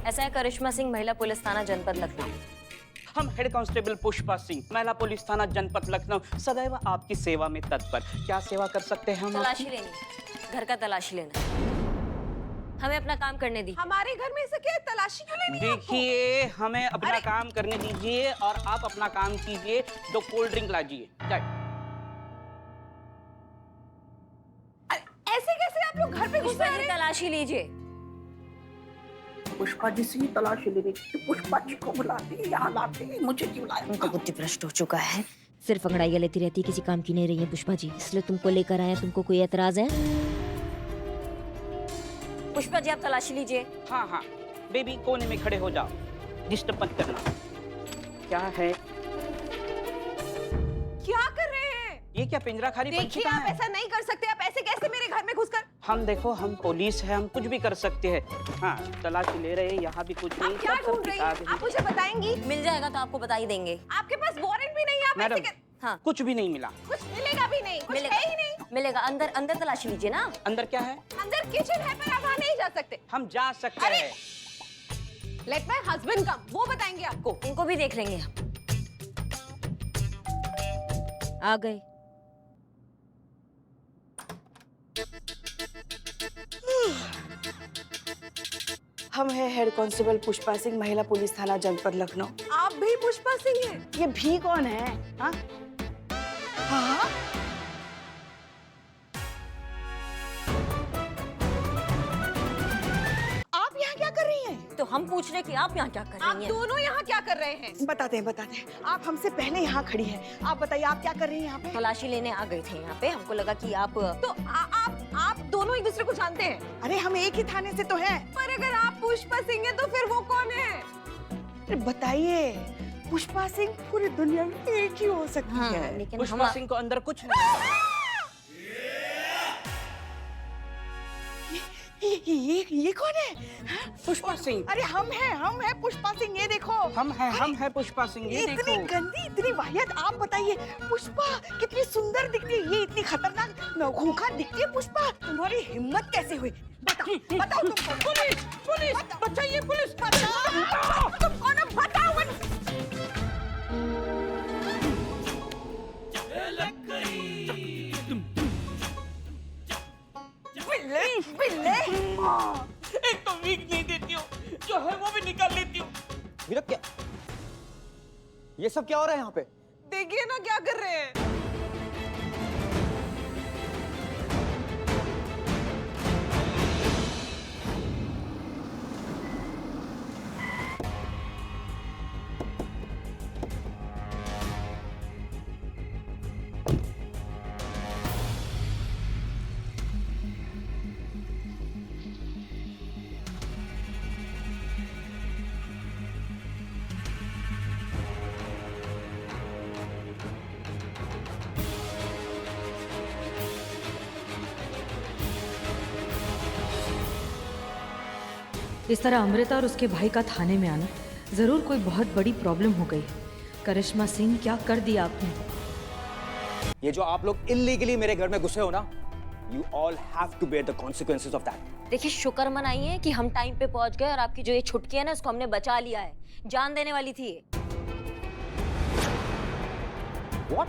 ऐसा है करिश्मा सिंह, महिला पुलिस थाना जनपद लखनऊ। हम हेड कांस्टेबल पुष्पा सिंह, महिला पुलिस थाना जनपद लखनऊ, सदैव आपकी सेवा में तत्पर। क्या सेवा कर सकते हैं हम? तलाशी लेनी, घर का तलाशी लेना। हमें अपना काम करने दी। हमारे घर में से क्या तलाशी क्यों लेनी है आपको? देखिए, हमें अपना काम करने दीजिए और आप अपना काम कीजिए। 2 कोल्ड ड्रिंक लाजिए। ऐसे कैसे आप लोग घर पे घुस रहे हैं? तलाशी लीजिए। पुष्पा जी से तलाशी ले रही थी, पुष्पा जी को बुलाते यहाँ लाते, मुझे क्यों बुलाया? उनका बुद्धि भ्रष्ट हो चुका है, सिर्फ अंगड़ाइयाँ लेती रहती है, किसी काम की नहीं रही है पुष्पा जी, इसलिए तुमको लेकर आए। तुमको कोई एतराज है? पुष्पा जी आप तलाशी लीजिए। हाँ हाँ, बेबी कोने में खड़े हो जाओ, डिस्टर्ब मत करना। क्या है? क्या कर रहे हैं? ये क्या पिंजरा खाली पंछी देखिए, कहाँ आप है? ऐसा नहीं कर सकते। आप ऐसे कैसे मेरे घर में घुसकर? हम देखो, हम पुलिस है, हम कुछ भी कर सकते हैं। हाँ, तलाशी ले रहे हैं, यहाँ भी कुछ नहीं। आप क्या सब ढूंढ रही दिखा हैं? देंगे। आप मुझे बताएंगी? मिल जाएगा तो आपको बता ही देंगे। आपके पास वारंट भी नहीं है, आप मैडम, ऐसे हाँ कुछ भी नहीं मिला। कुछ मिलेगा भी नहीं, कुछ मिलेगा। है ही नहीं। मिलेगा, अंदर अंदर तलाशी लीजिए ना। अंदर क्या है? अंदर किचन है, पर आप वहाँ नहीं जा सकते। हम जा सकते अरे! हैं। लेट माय हस्बैंड कम, वो बताएंगे आपको। इनको भी देख लेंगे हम। आ गए। हम है हेड कांस्टेबल पुष्पा सिंह, महिला पुलिस थाना जनपद लखनऊ। आप भी पुष्पा सिंह हैं? ये भी कौन है? हाँ? हाँ? आप यहाँ क्या कर रही हैं? तो हम पूछ रहे कि आप यहाँ क्या कर आप रही हैं? दोनों यहाँ क्या कर रहे हैं? बताते हैं। आप हमसे पहले यहाँ खड़ी हैं। आप बताइए, आप क्या कर रही हैं यहाँ पे? तलाशी लेने आ गए थे यहाँ पे, हमको लगा कि आप तो आप दोनों एक दूसरे को जानते हैं? अरे हम एक ही थाने से तो हैं। पर अगर आप पुष्पा सिंह हैं, तो फिर वो कौन है? अरे बताइए, पुष्पा सिंह पूरी दुनिया में एक ही हो सकती हाँ, है। लेकिन पुष्पा सिंह को अंदर कुछ नहीं। ये कौन है? हाँ? पुष्पा सिंह। अरे हम हैं पुष्पा सिंह, ये देखो। हम हैं पुष्पा सिंह, ये इतनी देखो। गंदी, इतनी वाहियात। आप बताइए, पुष्पा कितनी सुंदर दिखती है, ये इतनी खतरनाक खूंखार दिखती है पुष्पा। तुम्हारी हिम्मत कैसे हुई? बताओ तुम। पुलिस बचाइए, पुलिस बचाओ। तुम कौन हो? बताओ। बिल्ले एक तो वीक नहीं देती हूँ, जो है वो भी निकाल लेती हूँ। मीरा, क्या ये सब क्या हो रहा है यहाँ पे? देखिए ना क्या कर रहे हैं। इस तरह अमृता और उसके भाई का थाने में आना, जरूर कोई बहुत बड़ी प्रॉब्लम हो गई। करिश्मा सिंह, क्या कर दिया आपने? ये जो आप लोग इल्लीगली मेरे घर में घुसे हो ना, you all have to bear the consequences of that. देखिए, शुक्र मनाइए कि हम टाइम पे पहुंच गए और आपकी जो ये छुटकी है ना, इसको हमने बचा लिया है। जान देने वाली थी ये। व्हाट?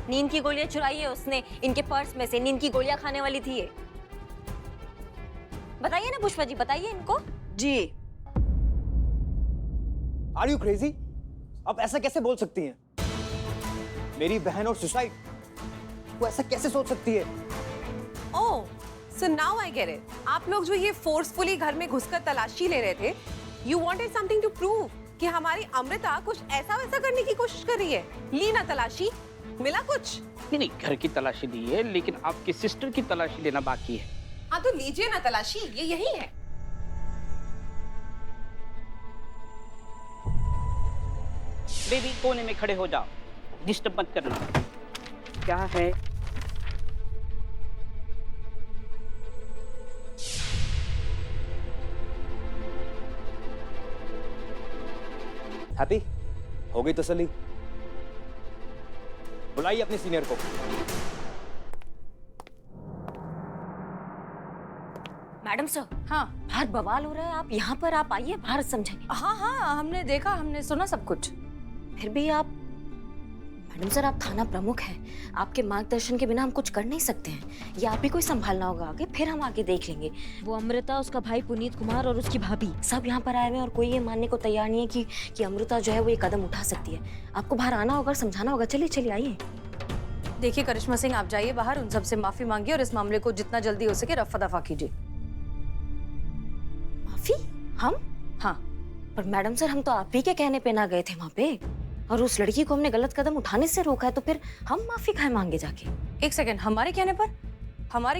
नींद की गोलियां चुराई है उसने इनके पर्स में से, नींद की गोलियां खाने वाली थी ये। बताइए ना पुष्पा जी, बताइए इनको। जी। Are you crazy? आप ऐसा कैसे बोल सकती हैं? मेरी बहन और सुसाइड, वो ऐसा कैसे सोच सकती है? Oh, so now I get it. आप लोग जो ये फोर्सफुली घर में घुसकर तलाशी ले रहे थे, you wanted something to prove कि हमारी अमृता कुछ ऐसा वैसा करने की कोशिश कर रही है। ली ना तलाशी, मिला कुछ? नहीं, घर की तलाशी दी है, लेकिन आपकी सिस्टर की तलाशी लेना बाकी है। हाँ तो लीजिए ना तलाशी, ये यही है। बेबी कोने में खड़े हो जाओ, डिस्टर्ब मत करना। क्या है? हैप्पी हो गई तसल्ली? बुलाइए अपने सीनियर को। मैडम सर, हाँ बाहर बवाल हो रहा है, आप यहाँ पर आप आइए, बाहर समझाइए। हाँ हाँ, हमने देखा, हमने सुना सब कुछ। फिर भी आप, मैडम सर आप थाना प्रमुख हैं, आपके मार्गदर्शन के बिना हम कुछ कर नहीं सकते हैं। ये आप ही को ही संभालना होगा आगे, फिर हम आगे देख लेंगे। वो अमृता, उसका भाई पुनीत कुमार और उसकी भाभी सब यहाँ पर आए हुए हैं और कोई ये मानने को तैयार नहीं है कि अमृता जो है वो ये कदम उठा सकती है। आपको बाहर आना होगा, समझाना होगा। चलिए चलिए आइए। देखिए करिश्मा सिंह, आप जाइए बाहर, उन सबसे माफी मांगिए और इस मामले को जितना जल्दी हो सके रफा दफा कीजिए। माफी? हम? हाँ। पर मैडम सर, हम तो आप ही के कहने पे ना गए थे वहाँ पे, और उस लड़की को हमने गलत कदम उठाने से रोका है, तो फिर हम माफी काहे मांगे जाके? एक सेकंड, हमारे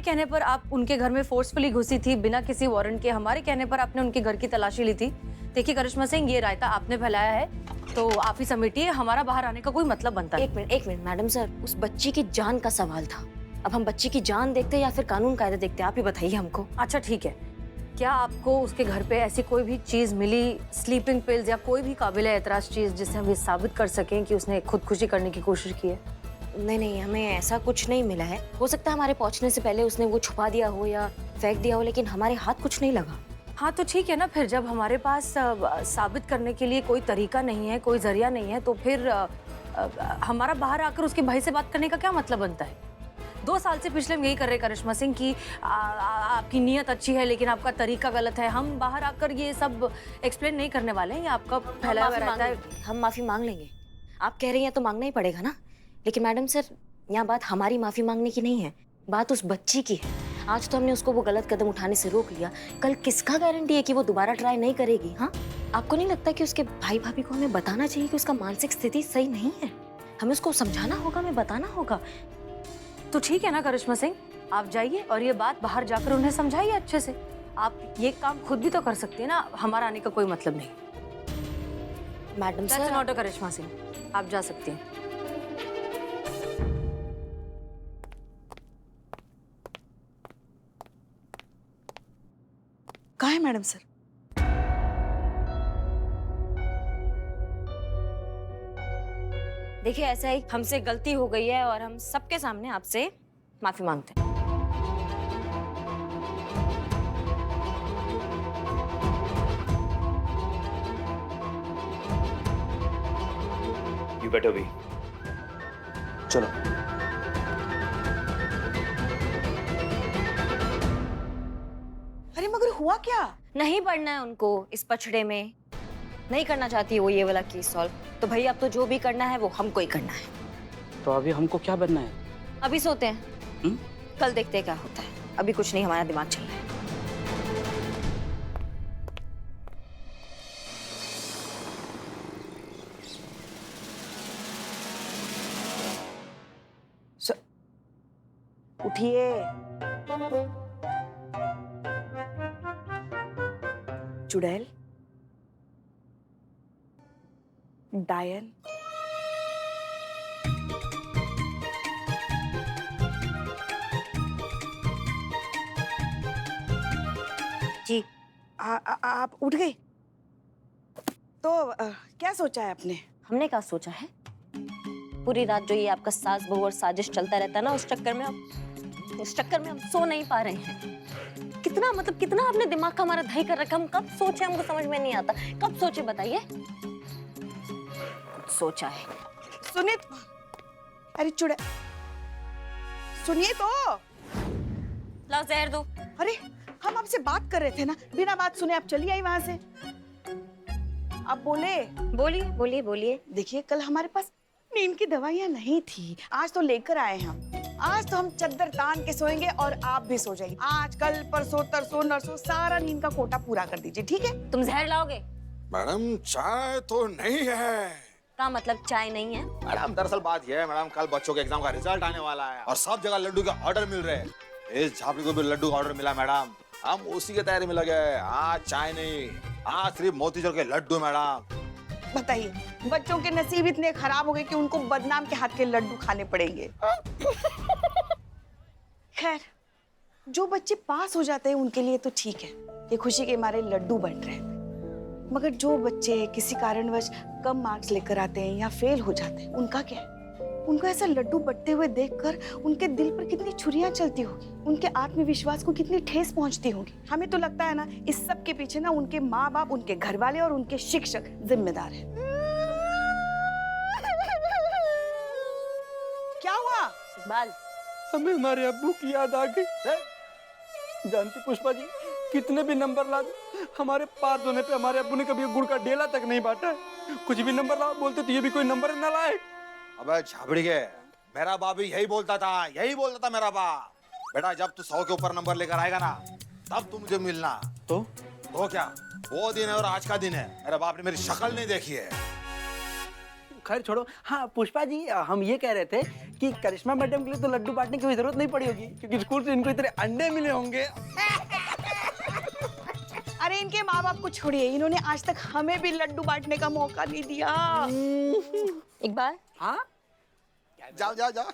कहने पर आप उनके घर में फोर्सफुली घुसी थी बिना किसी वारंट के। हमारे कहने पर आपने उनके घर की तलाशी ली थी। देखिए करिश्मा सिंह, ये रायता आपने फैलाया है तो आप ही समेटिए, हमारा बाहर आने का कोई मतलब बनता है। एक मिनट मैडम सर, उस बच्ची की जान का सवाल था। अब हम बच्ची की जान देखते या फिर कानून कायदे देखते, आप ही बताइए हमको। अच्छा ठीक है, क्या आपको उसके घर पे ऐसी कोई भी चीज मिली, स्लीपिंग पिल्स या कोई भी काबिल एतराज चीज, जिससे हम ये साबित कर सकें कि उसने खुदकुशी करने की कोशिश की है? नहीं, हमें ऐसा कुछ नहीं मिला है। हो सकता है हमारे पहुंचने से पहले उसने वो छुपा दिया हो या फेंक दिया हो, लेकिन हमारे हाथ कुछ नहीं लगा। हाँ तो ठीक है ना, फिर जब हमारे पास साबित करने के लिए कोई तरीका नहीं है, कोई जरिया नहीं है, तो फिर हमारा बाहर आकर उसके भाई से बात करने का क्या मतलब बनता है? 2 साल से पिछले हम यही कर रहे करिश्मा सिंह कि आपकी नीयत अच्छी है लेकिन आपका तरीका गलत है। हम बाहर आकर ये सब एक्सप्लेन नहीं करने वाले हैं, ये आपका फैला हुआ रहता है। हम माफी मांग लेंगे। आप कह रही हैं तो मांगना ही पड़ेगा ना। लेकिन मैडम सर, यहाँ बात हमारी माफी मांगने की नहीं है, बात उस बच्ची की है। आज तो हमने उसको वो गलत कदम उठाने से रोक लिया, कल किसका गारंटी है कि वो दोबारा ट्राई नहीं करेगी? हाँ, आपको नहीं लगता कि उसके भाई भाभी को हमें बताना चाहिए कि उसका मानसिक स्थिति सही नहीं है? हमें उसको समझाना होगा, हमें बताना होगा। तो ठीक है ना करिश्मा सिंह, आप जाइए और ये बात बाहर जाकर उन्हें समझाइए अच्छे से। आप ये काम खुद भी तो कर सकती है ना, हमारा आने का कोई मतलब नहीं। Madam That's sir, not a करिश्मा सिंह, आप जा सकती हैं। कहाँ है मैडम सर? देखिए ऐसा ही हमसे गलती हो गई है और हम सबके सामने आपसे माफी मांगते हैं। You better be. चलो। अरे मगर हुआ क्या? नहीं पढ़ना है उनको इस पछड़े में, नहीं करना चाहती वो ये वाला केस सॉल्व। तो भाई अब तो जो भी करना है वो हमको ही करना है। तो अभी हमको क्या बनना है? अभी सोते हैं, कल देखते हैं क्या होता है। अभी कुछ नहीं, हमारा दिमाग चल रहा है। उठिए। चुड़ैल, डायन, जी आप उठ गए? तो क्या सोचा है आपने? हमने क्या सोचा है? पूरी रात जो ये आपका सास बहू और साजिश चलता रहता है ना, उस चक्कर में हम सो नहीं पा रहे हैं। कितना मतलब कितना आपने दिमाग का हमारा दही कर रखा। हम कब सोचे, हमको समझ में नहीं आता। कब सोचे बताइए? सोचा है। सुनिए, अरे चुड़ैल, सुनिए तो। लाओ जहर दो। अरे हम आपसे बात कर रहे थे ना, बिना बात सुने आप चली आई वहां से। आप बोलिए। देखिए कल हमारे पास नींद की दवाइयाँ नहीं थी, आज तो लेकर आए हैं हम। आज तो हम चद्दर तान के सोएंगे और आप भी सो जाइए। आज कल परसों तरसों नरसों सारा नींद का कोटा पूरा कर दीजिए, ठीक है? तुम जहर लाओगे? मैडम चाय तो नहीं है। क्या मतलब चाय नहीं है? मैडम दरअसल बात यह है मैडम, कल बच्चों के एग्जाम का रिजल्ट आने वाला है और सब जगह लड्डू के ऑर्डर मिल रहे हैं। इस झापड़ी को भी लड्डू का ऑर्डर मिला मैडम, हम उसी की तैयारी में लगे। आज चाय नहीं, आज सिर्फ मोतीचूर के लड्डू मैडम। बताइए, बच्चों के नसीब इतने खराब हो गए कि उनको बदनाम के हाथ के लड्डू खाने पड़ेंगे। खैर, जो बच्चे पास हो जाते हैं उनके लिए तो ठीक है, ये खुशी के मारे लड्डू बन रहे हैं। मगर जो बच्चे किसी कारणवश कम मार्क्स लेकर आते हैं या फेल हो जाते हैं, उनका क्या है? उनको ऐसा लड्डू बटते हुए देखकर उनके दिल पर कितनी छुरियां चलती होगी, उनके आत्मविश्वास को कितनी ठेस पहुंचती होगी। हमें तो लगता है ना इस सब के पीछे ना उनके माँ बाप, उनके घर वाले और उनके शिक्षक जिम्मेदार हैं। क्या हुआ? इकबाल, हमें हमारे अब्बू की याद आ गई। जानती पुष्पा जी, कितने भी नंबर ला दो, हमारे पार होने पे हमारे अब्बू ने कभी गुड़ का डेला तक नहीं बांटा है। कुछ भी नंबर लाओ बोलते तो ये भी कोई नंबर न लाए। अबे झाबड़ी के, मेरा बाप भी यही बोलता था मेरा बाप। बेटा जब तू 100 के ऊपर नंबर लेकर आएगा ना, तब तू मुझे मिलना। तो क्या वो दिन है और आज का दिन है। मेरे बाप ने मेरी शक्ल नहीं देखी है। खैर छोड़ो। हाँ पुष्पा जी, हम ये कह रहे थे कि करिश्मा मैडम के लिए तो लड्डू बांटने की जरूरत नहीं पड़ी होगी, क्योंकि स्कूल से इनको इतने अंडे मिले होंगे। अरे इनके माँ बाप को छोड़िए, इन्होंने आज तक हमें भी लड्डू बांटने का मौका नहीं दिया। इकबाल, हाँ जाओ जाओ जाओ।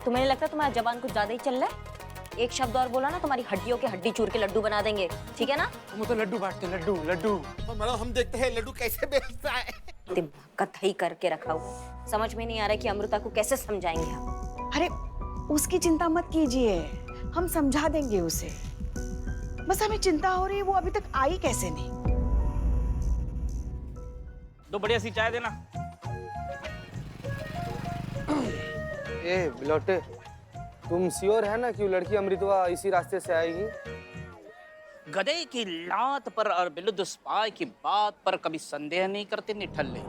तुम्हें लगता है तुम्हारा जबान कुछ ज्यादा ही चल रहा है? एक शब्द और बोला ना, तुम्हारी हड्डियों के हड्डी चूर के लड्डू बना देंगे, ठीक है ना? हम तो लड्डू बांटते, लड्डू लड्डू। तो मैडम हम देखते हैं लड्डू कैसे बेचता है। दिमाग का थई करके रखा हुआ, समझ में नहीं आ रहा कि अमृता को कैसे समझाएंगे हम। अरे उसकी चिंता मत कीजिए, हम समझा देंगे उसे। बस हमें चिंता हो रही है वो अभी तक आई कैसे नहीं। दो बढ़िया सी चाय देना। ए बिलोटे, तुम श्योर है ना कि वो लड़की अमृतवा इसी रास्ते से आएगी? गधे की लात पर और बिलुद स्पाई की बात पर कभी संदेह नहीं करते निठल्ले।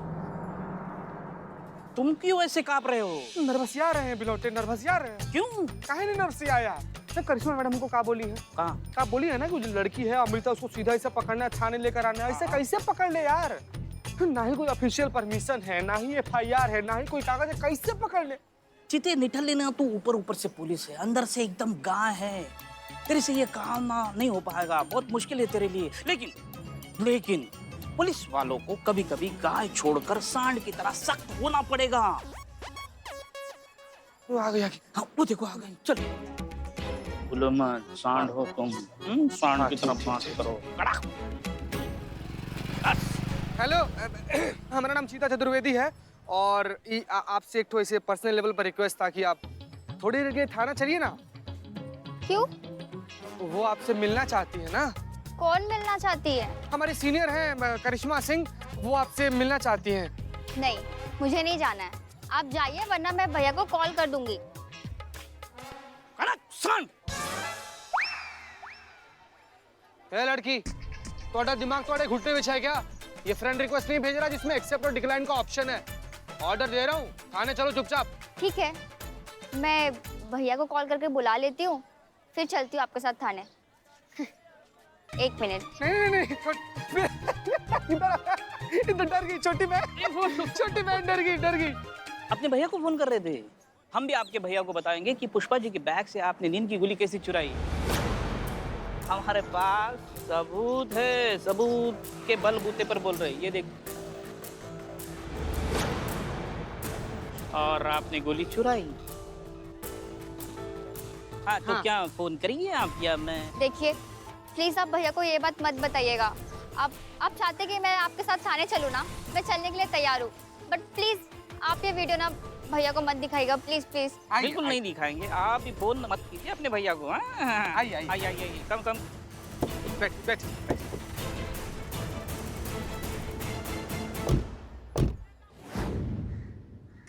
तुम क्यों ऐसे कांप रहे हो? नर्वसिया रहे हैं बिलोटे, नर्वसिया रहे हैं। क्यों? काहे नहीं नर्वसिया यार? करिश्मा मैडम को क्या बोली है? क्या बोली है ना कि जो लड़की है अमृता, उसको सीधा ऐसे पकड़ना है, थाने लेकर आना है। ऐसे कैसे पकड़ ले यार? ना ही कोई ऑफिशियल परमिशन है, ना ही FIR है, ना ही कोई कागज है, कैसे पकड़ ले? चिते निठल्ले ना, तू ऊपर ऊपर से पुलिस है, अंदर से एकदम गाय है। तेरे से ये काम नहीं हो पाएगा, बहुत मुश्किल है तेरे लिए। लेकिन पुलिस वालों को कभी कभी गाय छोड़कर सांड की तरह सख्त होना पड़ेगा। वो आ गया। हाँ वो देखो आ गई। चल बोलो मत, सांड हो तुम, सांड की तरह बात करो। कड़क। हेलो, हमारा नाम सीता चतुर्वेदी है और आपसे एक तो ऐसे पर्सनल लेवल पर रिक्वेस्ट था कि आप थोड़ी देर के लिए थाना चलिए ना। क्यों? वो आपसे मिलना चाहती है ना। कौन मिलना चाहती है? हमारे सीनियर हैं करिश्मा सिंह, वो आपसे मिलना चाहती हैं। नहीं, मुझे नहीं जाना है। आप जाइए वरना मैं भैया को कॉल कर दूंगी। कड़क सांड। ए लड़की, थोड़ा दिमाग थोड़े घुटने में है क्या? ये फ्रेंड रिक्वेस्ट नहीं भेज रहा जिसमें एक्सेप्ट और डिक्लाइन का ऑप्शन है। ऑर्डर दे रहा हूँ, थाने चलो चुपचाप। ठीक है, मैं भैया को कॉल करके बुला लेती हूँ, फिर चलती हूँ आपके साथ थाने। 1 मिनट। नहीं, इधर डर गई छोटी बहन डर गई। अपने भैया को फोन कर रहे थे। हम भी आपके भैया को बताएंगे कि पुष्पा जी के बैग से आपने नींद की गोली कैसे चुराई। हमारे पास सबूत है, सबूत के बलबूते पर बोल रहे। ये देख, और आपने गोली चुराई। हाँ तो क्या फोन करिए आप या मैं? देखिए प्लीज आप भैया को ये बात मत बताइएगा। आप चाहते कि मैं आपके साथ थाने चलूँ ना, मैं चलने के लिए तैयार हूँ, बट प्लीज आप ये वीडियो ना भैया को मत दिखाइएगा, प्लीज प्लीज। बिल्कुल नहीं दिखाएंगे, आप भी फोन मत कीजिए अपने भैया को। आइए कम बैठ।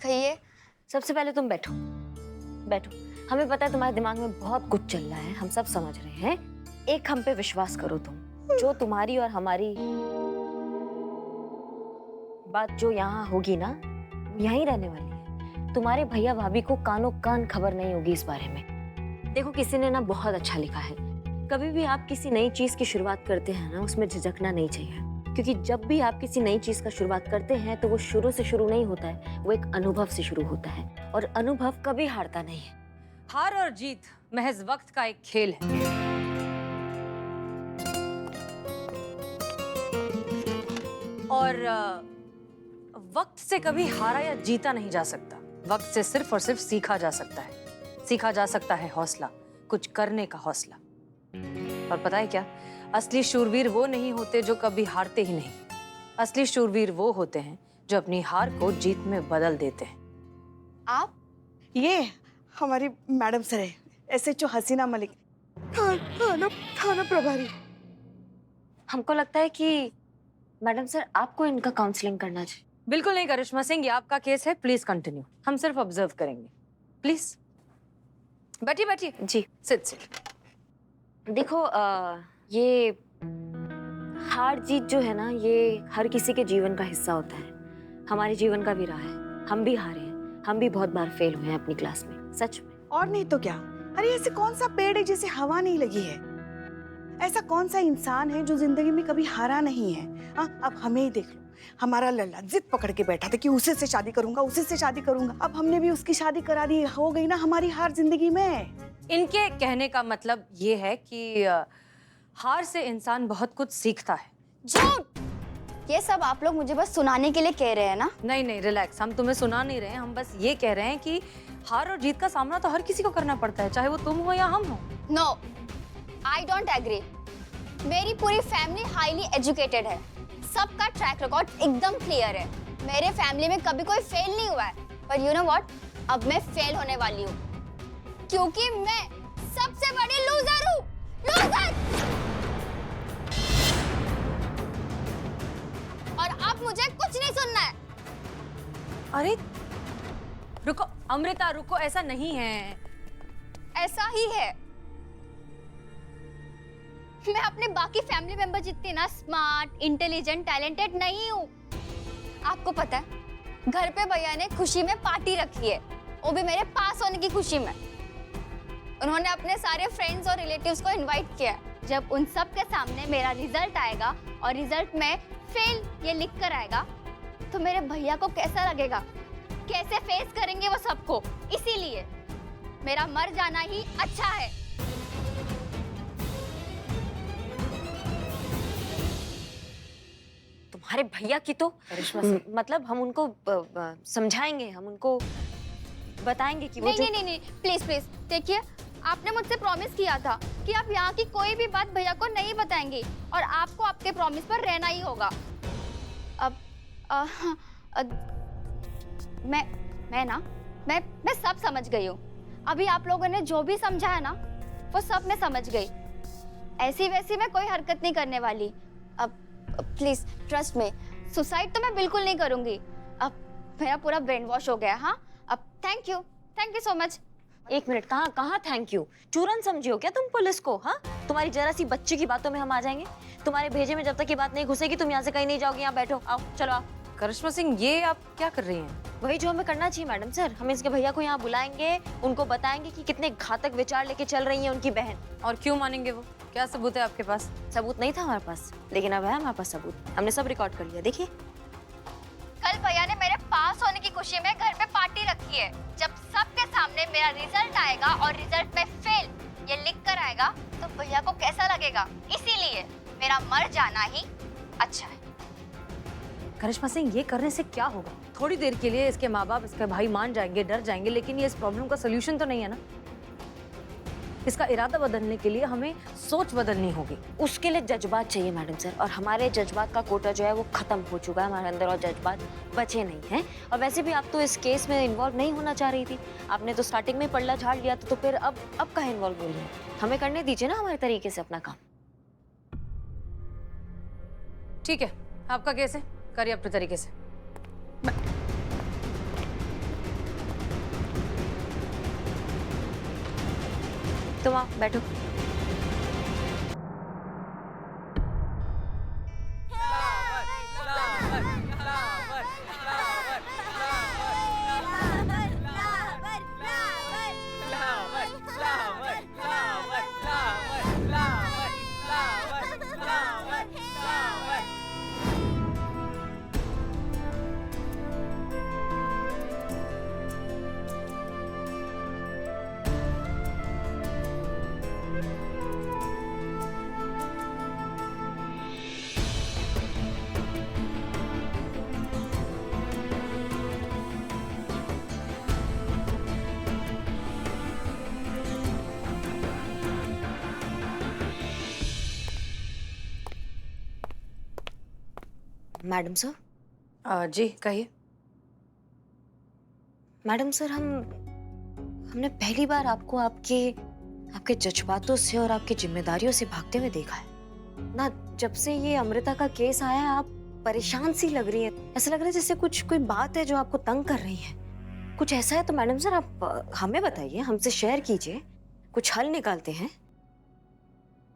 कहिए, सबसे पहले तुम बैठो। हमें पता है तुम्हारे दिमाग में बहुत कुछ चल रहा है, हम सब समझ रहे हैं। एक हम पे विश्वास करो तुम, जो तुम्हारी और हमारी बात जो यहाँ होगी ना, यहीं रहने वाली है। तुम्हारे भैया भाभी को कानों कान खबर नहीं होगी इस बारे में। देखो किसी ने ना बहुत अच्छा लिखा है, कभी भी आप किसी नई चीज की शुरुआत करते हैं ना, उसमें झिझकना नहीं चाहिए, क्योंकि जब भी आप किसी नई चीज का शुरुआत करते हैं तो वो शुरू से शुरू नहीं होता है, वो एक अनुभव से शुरू होता है, और अनुभव कभी हारता नहीं है। हार और जीत महज वक्त का एक खेल है। और वक्त से कभी हारा या जीता नहीं जा सकता। वक्त से सिर्फ और सिर्फ सीखा जा सकता है। सीखा जा सकता है हौसला, कुछ करने का हौसला। और पता है क्या, असली शूरवीर वो नहीं होते जो कभी हारते ही नहीं। असली शूरवीर वो होते हैं जो अपनी हार को जीत में बदल देते हैं। आप ये हमारी मैडम सर है, SHO हसीना मलिक, थाना प्रभारी। हमको लगता है कि मैडम सर आपको इनका काउंसलिंग करना चाहिए। बिल्कुल नहीं करिश्मा सिंह, ये आपका केस है, प्लीज कंटिन्यू। हम सिर्फ ऑब्जर्व करेंगे, प्लीज। बैठिए बैठिए। जी सिट सिट। देखो ये हार जीत जो है ना, ये हर किसी के जीवन का हिस्सा होता है। हमारे जीवन का भी रहा है, हम भी हारे हैं, हम भी बहुत बार फेल हुए हैं अपनी क्लास में, सच में। और नहीं तो क्या। अरे ऐसे कौन सा पेड़ है जिसे हवा नहीं लगी है? ऐसा कौन सा इंसान है जो जिंदगी में कभी हारा नहीं है? हाँ, अब हमें ही देख लो, हमारा लल्ला जिद पकड़ के बैठा था कि उसे से शादी करूंगा, उसे से शादी करूंगा। अब हमने भी उसकी शादी करा दी, हो गई ना हमारी हार जिंदगी में। इनके कहने का मतलब ये है कि हार से इंसान बहुत कुछ सीखता है। झूठ! ये सब आप लोग मुझे बस सुनाने के लिए कह रहे हैं ना? नहीं नहीं रिलैक्स, हम तुम्हें सुना नहीं रहे हैं, हम बस ये कह रहे हैं कि हार और जीत का सामना तो हर किसी को करना पड़ता है, चाहे वो तुम हो या हम हो। No, I don't agree. मेरी पूरी फैमिली हाईली एजुकेटेड है, सबका ट्रैक रिकॉर्ड एकदम क्लियर है। मेरे फैमिली में कभी कोई फेल नहीं हुआ है। पर यू नो व्हाट, अब मैं फेल होने वाली हूँ, क्योंकि मैं सबसे बड़ी लूजर हूँ। लूजर! और अब मुझे कुछ नहीं सुनना है। अरे रुको अमृता, रुको, ऐसा नहीं है। ऐसा ही है। मैं अपने बाकी फैमिली मेंबर जितनी ना स्मार्ट, इंटेलिजेंट, टैलेंटेड नहीं हूँ। आपको पता है, घर पे भैया ने खुशी में पार्टी रखी है, वो भी मेरे पास होने की खुशी में। उन्होंने अपने सारे फ्रेंड्स और रिलेटिव्स को इनवाइट किया। जब उन सब के सामने मेरा रिजल्ट आएगा और रिजल्ट में फेल ये लिख कर आएगा, तो मेरे भैया को कैसा लगेगा? कैसे फेस करेंगे वो सबको? इसीलिए मेरा मर जाना ही अच्छा है। तुम्हारे भैया की तो मतलब हम उनको समझाएंगे, हम उनको बताएंगे कि वो नहीं, नहीं, प्लीज प्लीज देखिए, आपने मुझसे प्रॉमिस किया था कि आप यहाँ की कोई भी बात भैया को नहीं बताएंगी और आपको आपके प्रॉमिस पर रहना ही होगा। अब मैं सब समझ गई हूँ। अभी आप लोगों ने जो भी समझाया ना, वो सब मैं समझ गई। ऐसी वैसी मैं कोई हरकत नहीं करने वाली। अब प्लीज ट्रस्ट में, सुसाइड तो मैं बिल्कुल नहीं करूंगी। अब मेरा पूरा ब्रेन वॉश हो गया। हाँ, अब थैंक यू सो मच। एक मिनट, कहाँ थैंक यू? चूरन समझी हो क्या तुम पुलिस को? हाँ, तुम्हारी जरा सी बच्ची की बातों में हम आ जाएंगे? तुम्हारे भेजे में जब तक ये बात नहीं घुसेगी तुम यहाँ से कहीं नहीं जाओगे। यहाँ बैठो, आओ, चलो आओ। करिश्मा सिंह, ये आप क्या कर रही हैं? वही जो हमें करना चाहिए मैडम सर। हम इसके भैया को यहाँ बुलाएंगे, उनको बताएंगे कि कितने घातक विचार लेके चल रही है उनकी बहन। और क्यों मानेंगे वो? क्या सबूत है आपके पास? सबूत नहीं था हमारे पास, लेकिन अब है हमारे पास सबूत। हमने सब रिकॉर्ड कर लिया, देखिए। कल भैया ने मेरे पास होने की खुशी में घर पे पार्टी रखी है। जब सबके सामने मेरा रिजल्ट आएगा और रिजल्ट में फेल ये लिख कर आएगा, तो भैया को कैसा लगेगा? इसीलिए मेरा मर जाना ही अच्छा है। करिश्मा सिंह, ये करने से क्या होगा? थोड़ी देर के लिए इसके माँ बाप, इसके भाई मान जाएंगे, डर जाएंगे, लेकिन ये इस प्रॉब्लम का सोल्यूशन तो नहीं है ना। इसका इरादा बदलने के लिए हमें सोच बदलनी होगी। उसके लिए जज्बात चाहिए मैडम सर, और हमारे जज्बात का कोटा जो है वो खत्म हो चुका है हमारे अंदर, और जज्बात बचे नहीं हैं। और वैसे भी आप तो इस केस में इन्वॉल्व नहीं होना चाह रही थी। आपने तो स्टार्टिंग में पल्ला झाड़ लिया था, तो फिर अब कहाँ इन्वॉल्व हो रही है? हमें करने दीजिए ना हमारे तरीके से अपना काम। ठीक है, आपका केस है, करिए अपने तरीके से। तुम आओ, बैठो। मैडम सर, जी कहिए। मैडम सर, हमने पहली बार आपको आपके जज्बातों से और आपकी जिम्मेदारियों से भागते हुए देखा है ना। जब से ये अमृता का केस आया है, आप परेशान सी लग रही है। ऐसा लग रहा है जैसे कोई बात है जो आपको तंग कर रही है। कुछ ऐसा है तो मैडम सर आप हमें बताइए, हमसे शेयर कीजिए, कुछ हल निकालते हैं।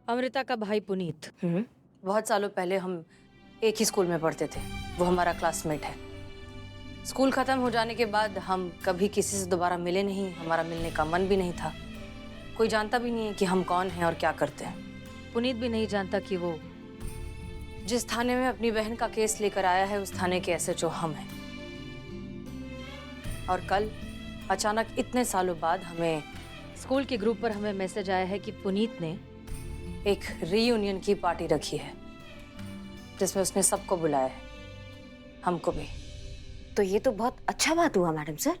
अमृता का भाई पुनीत, बहुत सालों पहले हम एक ही स्कूल में पढ़ते थे। वो हमारा क्लासमेट है। स्कूल खत्म हो जाने के बाद हम कभी किसी से दोबारा मिले नहीं। हमारा मिलने का मन भी नहीं था। कोई जानता भी नहीं है कि हम कौन हैं और क्या करते हैं। पुनीत भी नहीं जानता कि वो जिस थाने में अपनी बहन का केस लेकर आया है, उस थाने के एसएचओ हम हैं। और कल अचानक इतने सालों बाद हमें स्कूल के ग्रुप पर हमें मैसेज आया है कि पुनीत ने एक रीयूनियन की पार्टी रखी है, जिसमें उसने सबको बुलाया है, हमको भी। तो ये तो बहुत अच्छा बात हुआ मैडम सर।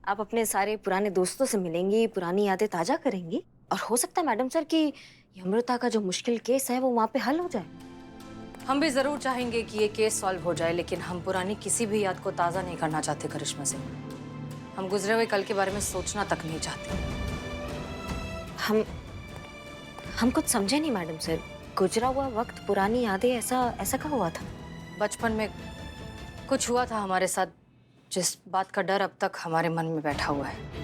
आप अपने सारे पुराने दोस्तों से मिलेंगी, पुरानी यादें ताजा करेंगी, और हो सकता है मैडम सर कि ये अमृता का जो मुश्किल केस है वो वहाँ पे हल हो जाए। हम भी जरूर चाहेंगे कि ये केस सॉल्व हो जाए, लेकिन हम पुरानी किसी भी याद को ताज़ा नहीं करना चाहते करिश्मा से। हम गुजरे हुए कल के बारे में सोचना तक नहीं चाहते। हम कुछ समझे नहीं मैडम सर। गुजरा हुआ वक्त, पुरानी यादें, ऐसा क्या हुआ था? बचपन में कुछ हुआ था हमारे साथ, जिस बात का डर अब तक हमारे मन में बैठा हुआ है।